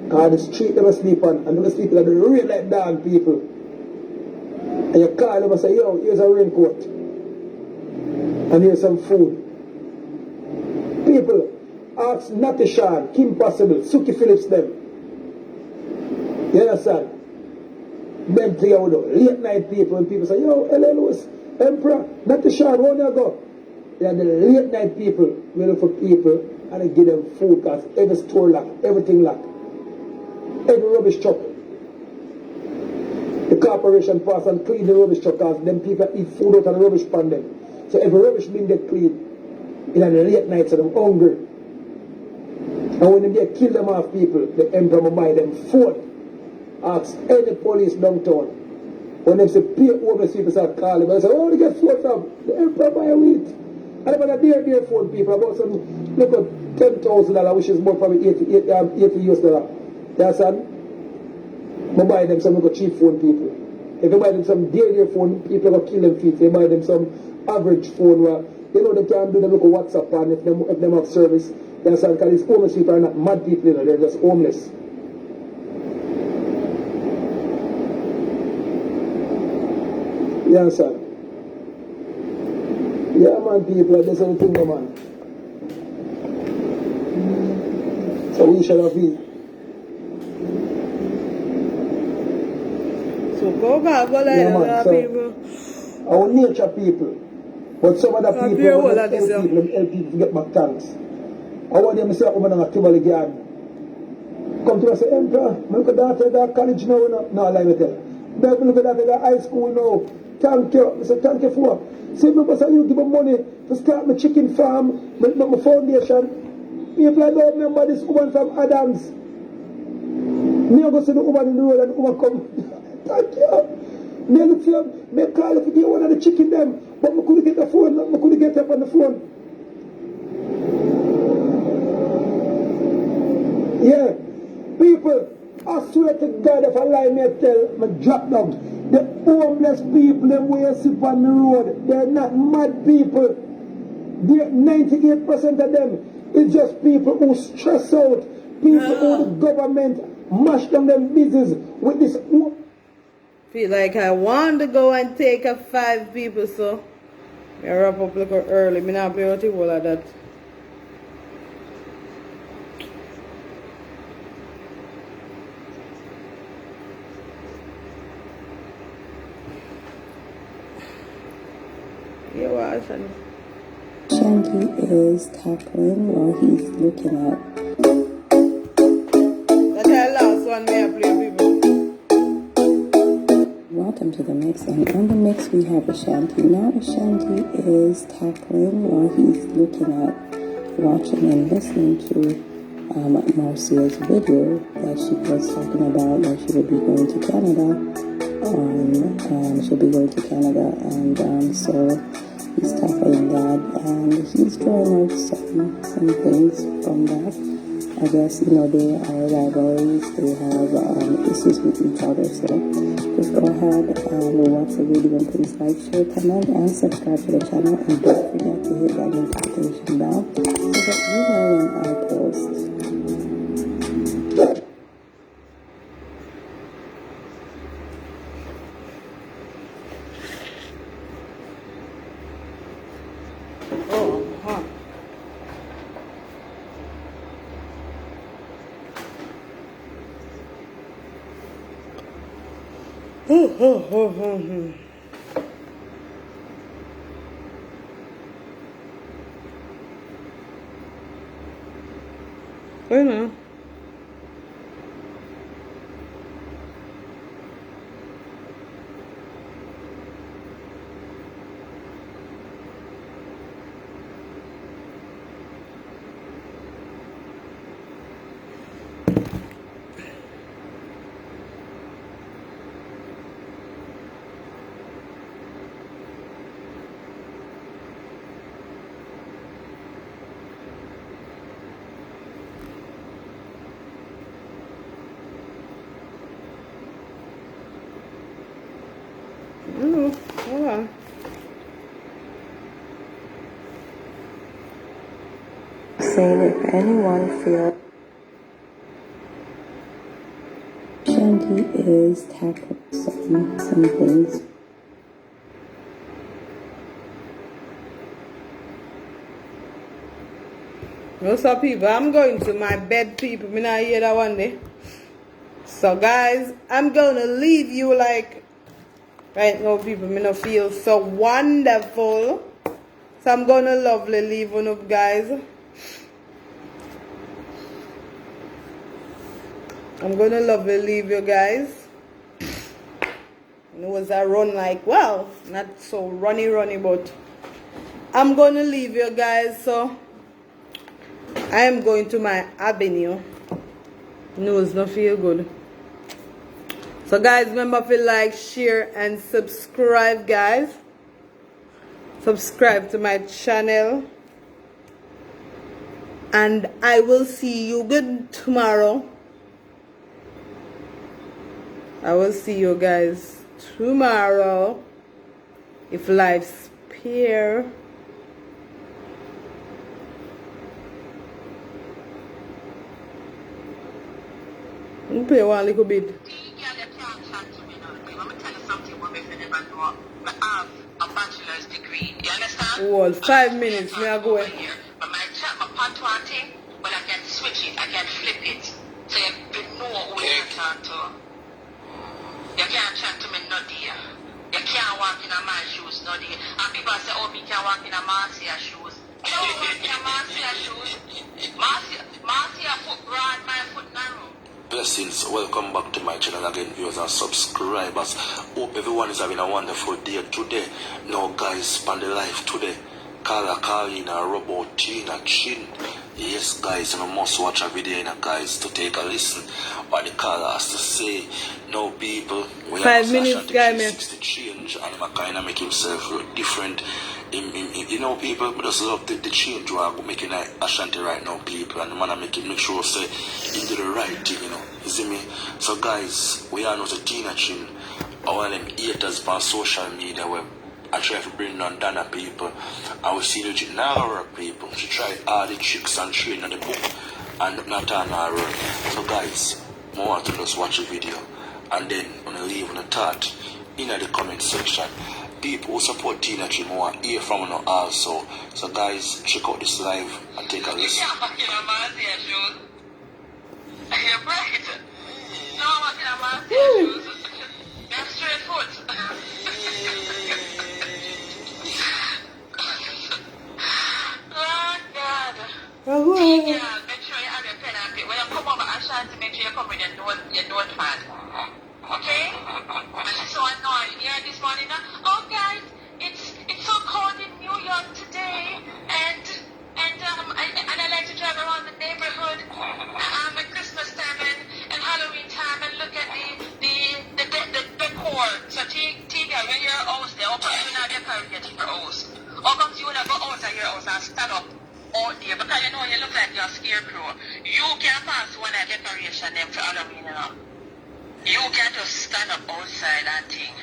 Because the street them sleep on, and them sleep like the rain like dog people. And you call them and say, yo, here's a raincoat. And here's some food. People, ask Natty Sean, Kim Possible, Suki Phillips them. You understand? Them together, late night people, and people say, yo, L.A. Lewis, Emperor, Natty Sean, where you go? They are the late night people. We look for people and they give them food because every store locked, everything locked. Every rubbish truck. The corporation pass and clean the rubbish truck because them people eat food out of the rubbish pan them. So every rubbish bin they clean. In the late nights so they're hungry. And when they kill them off people, the emperor will buy them food. Ask any police downtown. When they say pay homeless people start calling, they say, oh, they get food from the emperor buy wheat. And about a dear phone people, about some look at $10,000, which is more probably 80 US dollar. You understand? They buy them some look cheap phone people. If you buy them some dear phone, people will kill them feet. They buy them some average phone where you know they can do them look at WhatsApp and if them have service. You understand? Because these homeless people are not mad people, you know, they're just homeless. You understand? Yeah, man, people, that's the thing, man. So we shall have it. So go back, go like yeah, so people. Our nature people. But some other people, when they help people to get back thanks. I want them to say, I'm going to Tivoli Garden. Come to us and say, Emperor, look at that college now. No, I like it. Look at that high school now. Thank you. I say, thank you for. See, because you give me money to start my chicken farm, my foundation. People I don't remember this woman from Adams. Me I go see the woman in the road and the woman come. Thank you. Me look for you. Me call if you get one of the chicken them. But I couldn't get the phone. I couldn't get up on the phone. Yeah. People, I swear to God if I lie me tell, me drop down. The homeless people, them way sleep on the road, they're not mad people. 98% of them is just people who stress out, people who the government mash down them business with this. Feel like I want to go and take a 5 people, so I wrap up a little early. Me not play with the whole of that. Shanky is tackling while he's looking at. That's the last one may I play, people. Welcome to the mix, and on the mix we have Ashanti. Now Ashanti is tackling while he's looking at, watching and listening to Marcia's video that she was talking about that she would be going to Canada. She'll be going to Canada, and so he's tackling that, and he's drawing out some things from that. I guess, you know, they are rivalries, they have issues with each other, so just go ahead and watch the video and please like, share, comment, and subscribe to the channel, and don't forget to hit that notification bell so that you know when I post. Wait a minute. Hold on. Saying if anyone feels Shanti is tackling some things. What's up, people? I'm going to my bed, people. Me not hear that one day. So, guys, I'm gonna leave you like right now, people. Me not feel so wonderful. So I'm gonna lovely leave one up, guys. I'm gonna lovely leave you guys. It was a run like, well, not so runny, but I'm gonna leave you guys. So I am going to my avenue. No, it's not feel good. So guys, remember to like, share, and subscribe, guys. Subscribe to my channel. And I will see you good tomorrow. I will see you guys tomorrow. If life's spare. Let me play one little bit. A bachelor's degree. You understand? Well, 5 minutes. Me I go. But my chat, my patois, but I can switch it, I can flip it. So you know who you talk to. You can't chat to me, no dear. You can't walk in my shoes, no dear. And people say, oh, me can't walk in Marcia's shoes. You don't walk in Marcia's shoes. Marcia foot broad, my foot narrow. Blessings, welcome back to my channel again, viewers and subscribers. Hope everyone is having a wonderful day today. Now guys, spend the life today. Kalina, Robotina, Chin. Yes guys, you must watch a video guys to take a listen. What the caller has to say. No people, we 5 minutes, guys. 60 change and I kind of make himself look different. You know, people, I just love the change we are making Ashanti right now, people, and the man make sure say he do the right thing, you know. You see me? So guys, we are not a teenager. All them haters on social media where I try to bring down Dana people. I will see legit now people. She tried all the tricks and train on the book and not on her run. So guys, I want to just watch the video and then I'm gonna leave on a thought in the comment section. People who support Tina Trim want to hear from her also. So guys, check out this live and take a listen. You're bright. No, I'm walking on Marcia's shoes. They're straight foot. Oh God. Yeah, make sure you have your pen and paper. When you come over Ashanti, make sure you come with your notepad. Okay? And she's so annoying. Yeah, this morning, oh guys, it's so cold in New York today, and I like to drive around the neighborhood at Christmas time and Halloween time and look at the decor. So Tiga, when you're a house, they open you now decorate your house. How come you never go out of your house and stand up out there because you know you look like you're a scarecrow. You can pass one of the decoration them for Halloween, you know. You can just stand up outside and thing.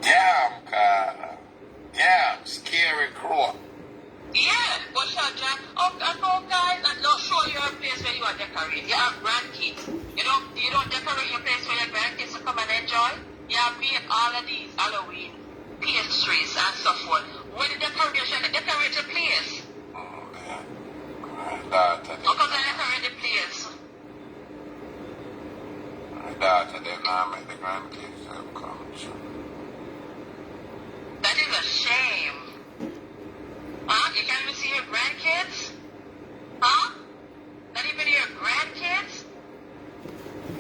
Damn, Carla. Damn, scary crow. Yeah, but Shadra, guys, and don't show your place where you are decorating. You have grandkids. You don't decorate your place for your grandkids to come and enjoy. You have made all of these Halloween pastries and so forth. When the decoration, decorate your place. How come they decorate the place? They now make the grandkids come. That is a shame. Huh? You can't even see your grandkids? Huh? Not even your grandkids?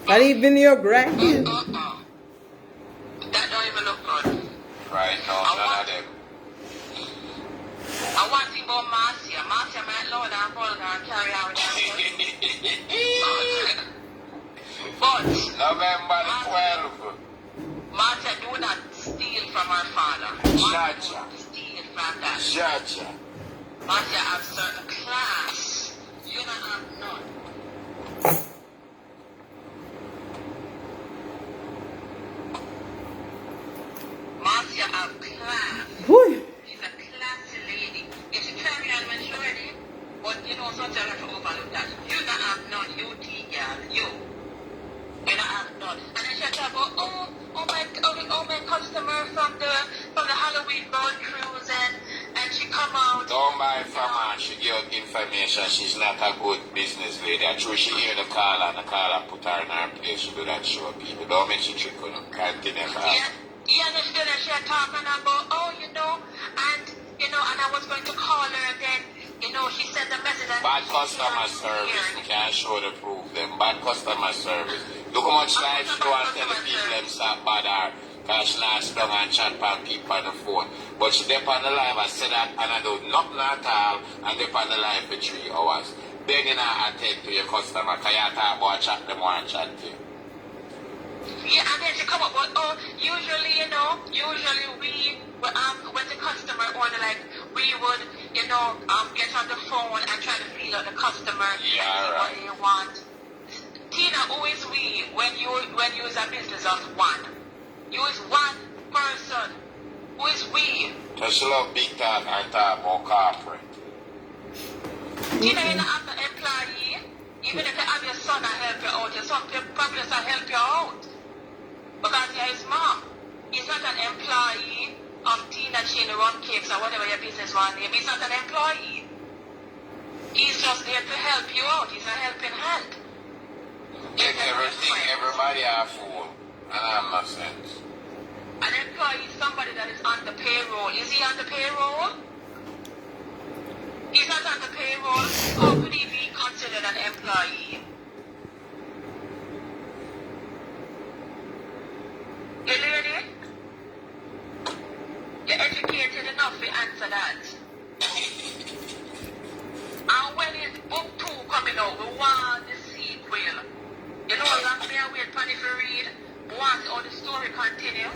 Not even your grandkids? That don't even look good. Right now, none of them. I want to go Marcia. Marcia might load and hold and carry out that. But November the 12th. Marcia do not steal from her father. Jaja. Steal from that. Jaja. Marcia have certain class. You don't have none. know something I have to overlook that. You not have none, you T girl, you. You not have none. And then she talk about, oh my customer from the Halloween boat cruise and she come out. Don't buy from her. She give out information. She's not a good business lady. I true she hear the caller and the caller put her in her place. She do that show people. Don't make she trick on them. Continue for her. Yeah, and she talking about, and I was going to call her and then, she sent a message. Bad customer service. We can't show the proof them. Bad customer service. Look how much life she do and tell the people them stop bad her. Because she not sit down and chat on people on the phone. But she dip on the live and say that and I do nothing at all and dip on the live for 3 hours. Begging her attend to your customer because you talk about chat them want chat to you. Yeah, and then she come up with, usually we, when the customer order, like, we would, get on the phone and try to feel out the customer and see what they want. Tina, who is we when you is a business of one? You is one person. Who is we? Because she love big talk and talk about corporate. Tina, you don't have the employee. Even if you have your son to help you out, your son probably doesn't help you out. Because you're his mom. He's not an employee of Tina Chain Run Cakes or whatever your business one name. He's not an employee. He's just there to help you out. He's a helping hand. Get everything, everybody a fool. And that makes sense. An employee is somebody that is on the payroll. Is he on the payroll? He's not on the payroll. How could he be considered an employee? You lady? You're educated enough to answer that. And when is book 2 coming out, we want the sequel. You know how long me I wait for it to read? We want all the story continue.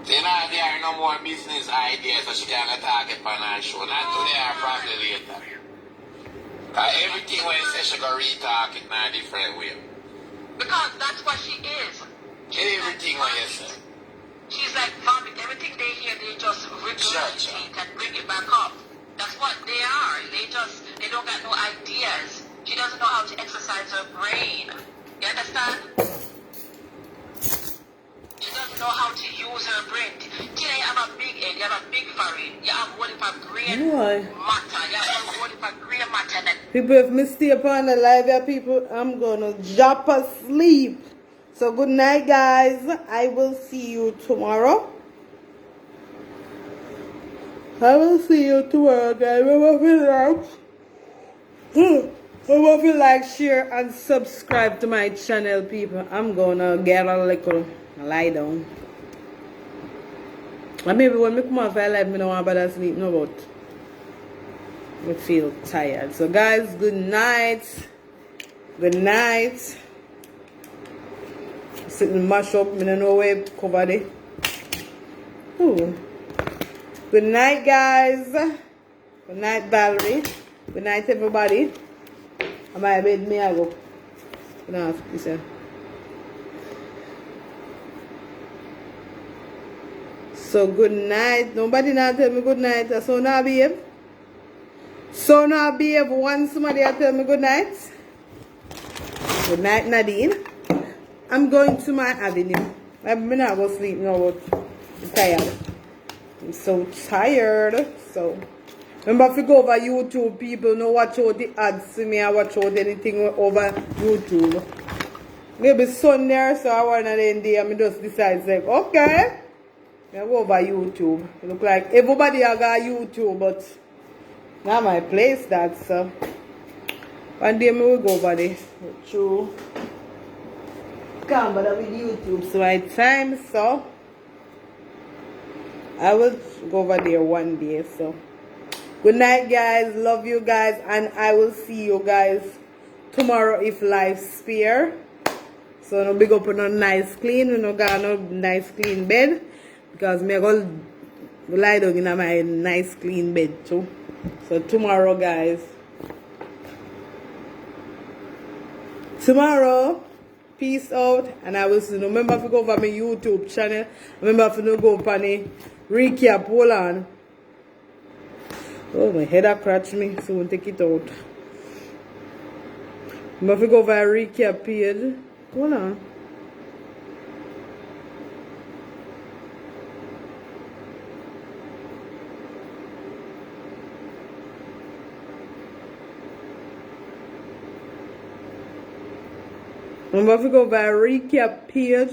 You know, there are no more business ideas so she can target on her show. Not today or probably later. Because everything when you say she go retalk it in a different way. Because that's what she is. Everything when you say. She's like vomit. Everything they hear, they just regurgitate and bring it back up. That's what they are. They don't got no ideas. She doesn't know how to exercise her brain. You understand? She doesn't know how to use her brain. Tina, you have a big head, you have a big forehead, you have what if a green matter, you have what if a green matter. People, if me stay upon the live here, people, I'm gonna drop asleep. So good night, guys. I will see you tomorrow. Guys. Remember to like, share, and subscribe to my channel, people. I'm gonna get a little lie down. And maybe when I come off I live, I don't want to sleep, no, but I feel tired. So guys, good night. Good night. Sitting mash up, I don't know where cover it. Ooh. Good night, guys. Good night, Valerie. Good night, everybody. I'm my bed, me I go. No, listen. So good night. Nobody now tell me good night. So now behave. So now behave. Once somebody tell me good night. Good night, Nadine. I'm going to my avenue. I'm not going to sleep now, but I'm tired. I'm so tired. So remember to go over YouTube, people. No watch out the ads to me. I watch out anything over YouTube. Maybe Sunday, so I want to end there. I just decide, like, okay. I go over YouTube. It look like everybody I got YouTube, but not my place that, so one day I will go over there. True. Can't bother with YouTube, so my time, so I will go over there one day. So good night, guys. Love you guys, and I will see you guys tomorrow if life spare. So no big up on a nice clean. We no got no nice clean bed because me go lie down in my nice clean bed too. So tomorrow, guys. Tomorrow. Peace out, and I will see. Remember to go over my YouTube channel. Remember to go over the recap. Hold on. Oh, my head a scratch me, so we'll take it out. I'm going to go over a recap page. Hold on. I'm about to go over a recap page.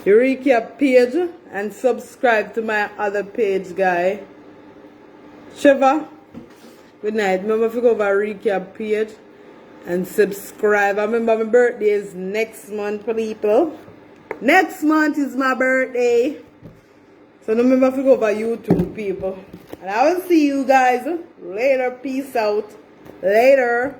The recap page and subscribe to my other page, guy. Shiva, good night. Remember to go over a recap page and subscribe. I remember my birthday is next month, people. Next month is my birthday. So remember to go over YouTube, people. And I will see you guys later. Peace out. Later.